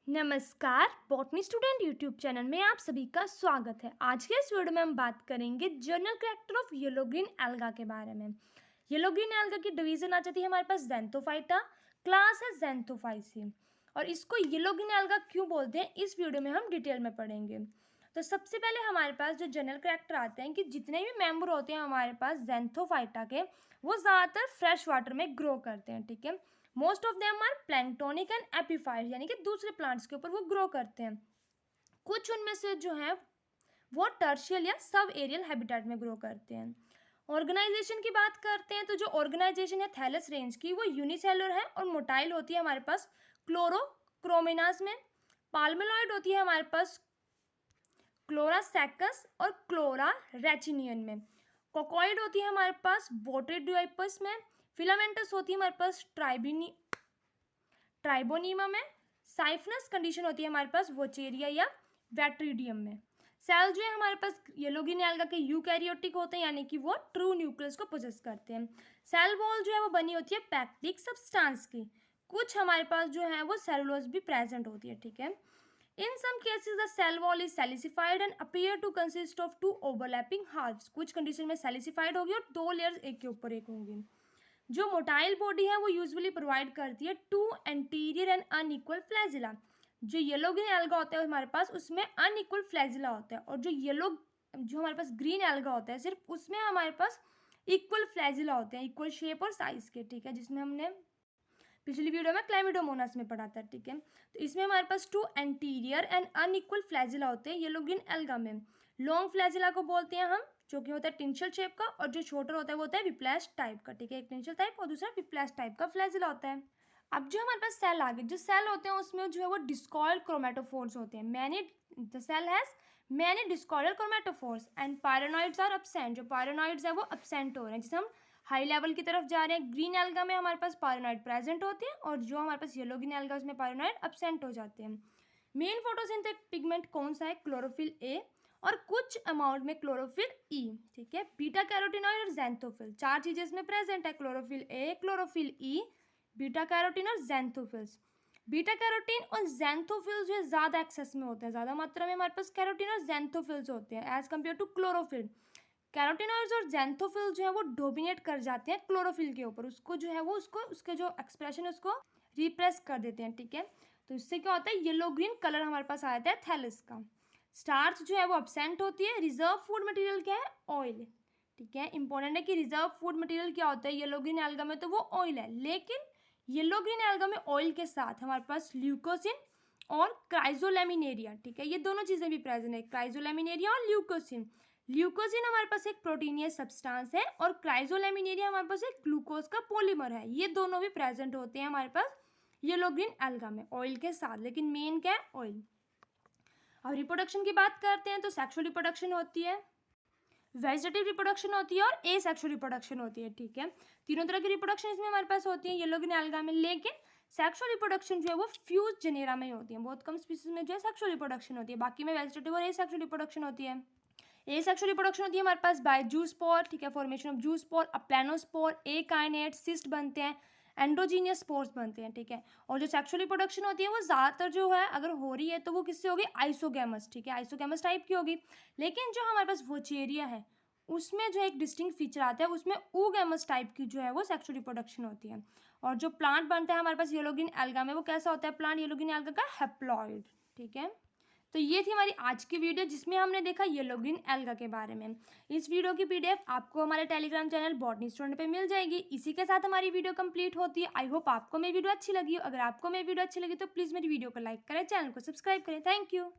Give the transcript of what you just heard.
नमस्कार, botany student YouTube channel में आप सभी का स्वागत है। आज के इस वीडियो में हम बात करेंगे general character of yellow green alga के बारे में। येलो ग्रीन एल्गा की डिवीजन आ जाती है हमारे पास ज़ैंथोफाइटा, क्लास है ज़ैंथोफाइसी। और इसको येलो ग्रीन एल्गा क्यों बोलते हैं इस वीडियो में हम डिटेल में पढ़ेंगे। तो सबसे पहले हमारे पास जो जनरल कैरेक्टर आते हैं कि जितने भी मेंबर होते हैं हमारे पास ज़ैंथोफाइटा के, वो ज़्यादातर फ्रेश वाटर में ग्रो करते हैं। ठीक है, most of them are planktonic and epiphyte, यानी कि दूसरे प्लांट्स के ऊपर वो ग्रो करते हैं। कुछ उनमें से जो है वो टर्शियल या सब एरियल हैबिटेट में ग्रो करते हैं। ऑर्गेनाइजेशन की बात करते हैं तो जो ऑर्गेनाइजेशन है थैलस रेंज की, वो यूनिसेलुलर है और मोटाइल होती है हमारे पास क्लोरोक्रोमिनास में। पाल्मेलॉइड होती है हमारे पास क्लोरासैकस और क्लोरा रेचिनियन में। कोकॉइड होती है हमारे पास बोट्रेडियोइपस में। फिलामेंटस होती है हमारे पास ट्राइबोनीमा में। साइफनस कंडीशन होती है हमारे पास वोचेरिया या वैट्रीडियम में। सेल जो है हमारे पास येलो ग्रीन एल्गा के यूकैरियोटिक होते हैं, यानी कि वो ट्रू न्यूक्लियस को पोजेस करते हैं। सेल वॉल जो है वो बनी होती है पैक्टिक सब्सटेंस की। कुछ हमारे पास जो है वो सेलुलोज भी प्रेजेंट होती है। ठीक है, in some cases the cell wall is silicified and appear to consist of two overlapping halves। कुछ कंडीशन में silicified होगी और दो लेयर्स एक के ऊपर एक होंगी। जो मोटाइल बॉडी है वो यूजुअली प्रोवाइड करती है two anterior and unequal flagella. जो येलो ग्रीन एल्गा होता है हमारे पास उसमें अनइक्वल फ्लैजिला होता है, और जो हमारे पास ग्रीन एल्गा होता है सिर्फ उसमें हमारे पास इक्वल फ्लैजिला होते हैं, इक्वल शेप और साइज के। ठीक है, जिसमें हमने पिछली वीडियो में क्लाइमिडोमोनास में पढ़ा था। ठीक है, तो इसमें हमारे पास two anterior and unequal flagella होते हैं येलो ग्रीन एल्गा में। लॉन्ग फ्लैजिला को बोलते हैं हम, जो कि होता है टिंशल शेप का, और जो छोटा होता है वो होता है विप्लैश टाइप का। ठीक है, एक टिंशल टाइप और दूसरा विप्लैश टाइप का फ्लैजिला होता है। अब जो हमारे पास सेल आ गए, जो सेल होते हैं उसमें जो है वो डिस्कॉइल्ड क्रोमेटोफोर्स होते हैं। The cell has many discoid chromatophores and pyrenoids are absent. जो पायरोनॉइड्स है वो एब्सेंट हो रहे हैं, जिसे हम हाई लेवल की तरफ जा रहे हैं। ग्रीन एल्गा में हमारे पास पायरोनॉइड प्रेजेंट होते हैं, और जो हमारे पास येलो ग्रीन एल्गा उसमें पायरोनॉइड एब्सेंट हो जाते हैं। मेन फोटोसिंथेटिक पिगमेंट कौन सा है? क्लोरोफिल ए और कुछ अमाउंट में क्लोरोफिल ई। ठीक है, बीटा कैरोटीनॉइड और ज़ैंथोफिल, चार चीजें इसमें प्रेजेंट है, chlorophyll A, chlorophyll E, beta carotene और ज़ैंथोफिल्स। बीटा कैरोटीन और ज़ैंथोफिल्स जो है ज़्यादा एक्सेस में होते हैं, ज़्यादा मात्रा में हमारे पास कैरोटीन और ज़ैंथोफिल्स होते हैं as compared to chlorophyll. Carotenoids और ज़ैंथोफिल जो है वो डोमिनेट कर जाते हैं क्लोरोफिल के ऊपर, उसको जो है वो उसके जो एक्सप्रेशन है उसको रिप्रेस कर देते हैं। ठीक है, तो इससे क्या होता है, येलो ग्रीन कलर हमारे पास आ जाता है थैलस का। स्टार्च जो है वो एब्सेंट होती है। रिजर्व फूड मटेरियल क्या है? ऑयल। ठीक है, इंपॉर्टेंट है कि रिजर्व फूड मटेरियल क्या होता है येलो ग्रीन एल्गा में, तो वो ऑयल है। लेकिन येलो ग्रीन एल्गा में ऑयल के साथ हमारे पास ल्यूकोसिन और क्राइजोलेमिनेरिया, ठीक है, ये दोनों चीज़ें भी प्रेजेंट है, क्राइजोलेमिनेरिया और ल्यूकोसिन। ल्यूकोसिन हमारे पास एक प्रोटीनियस सब्सटेंस है और क्राइजोलेमिनेरिया हमारे पास एक ग्लूकोज का पॉलीमर है। ये दोनों भी प्रेजेंट होते हैं हमारे पास येलो ग्रीन एल्गा में ऑयल के साथ, लेकिन मेन क्या है? ऑयल। अब रिप्रोडक्शन की बात करते हैं तो सेक्सुअल रिप्रोडक्शन होती है, वेजिटेटिव रिप्रोडक्शन होती है और ए सेक्सुअल रिप्रोडक्शन होती है। ठीक है, तीनों तरह की रिप्रोडक्शन इसमें हमारे पास होती है येलो ग्रीन एल्गा में। लेकिन सेक्सुअल रिप्रोडक्शन जो है वो फ्यूज जेनेरा में ही होती है, बहुत कम स्पीसीज में जो है सेक्सुअल रिप्रोडक्शन होती है, बाकी में वेजिटेटिव और ए सेक्सुअल रिप्रोडक्शन होती है। ए सेक्सुअल रिप्रोडक्शन होती है हमारे पास बाय जूस्पोर। ठीक है, formation of zoospore, planospore, akinete, cyst बनते हैं, एंडोजीनियस स्पोर्स बनते हैं। ठीक है, और जो सेक्सुअल रिप्रोडक्शन होती है वो ज़्यादातर जो है अगर हो रही है तो वो किससे होगी? आइसोगैमस। ठीक है, आइसोगैमस टाइप की होगी। लेकिन जो हमारे पास वोचेरिया है उसमें जो एक डिस्टिंक्ट फीचर आता है, उसमें ऊगैमस टाइप की जो है वो सेक्सुअल रिप्रोडक्शन होती है। और जो प्लांट बनता है हमारे पास येलो ग्रीन एल्गा में, वो कैसा होता है प्लांट येलो ग्रीन एल्गा का? हैप्लॉइड। ठीक है, तो ये थी हमारी आज की वीडियो जिसमें हमने देखा येलो ग्रीन एल्गा के बारे में। इस वीडियो की पीडीएफ आपको हमारे टेलीग्राम चैनल बॉटनी स्टूडेंट पे मिल जाएगी। इसी के साथ हमारी वीडियो कंप्लीट होती है। आई होप आपको मेरी वीडियो अच्छी लगी हो। अगर आपको मेरी वीडियो अच्छी लगी तो प्लीज़ मेरी वीडियो को लाइक करें, चैनल को सब्सक्राइब करें। Thank you.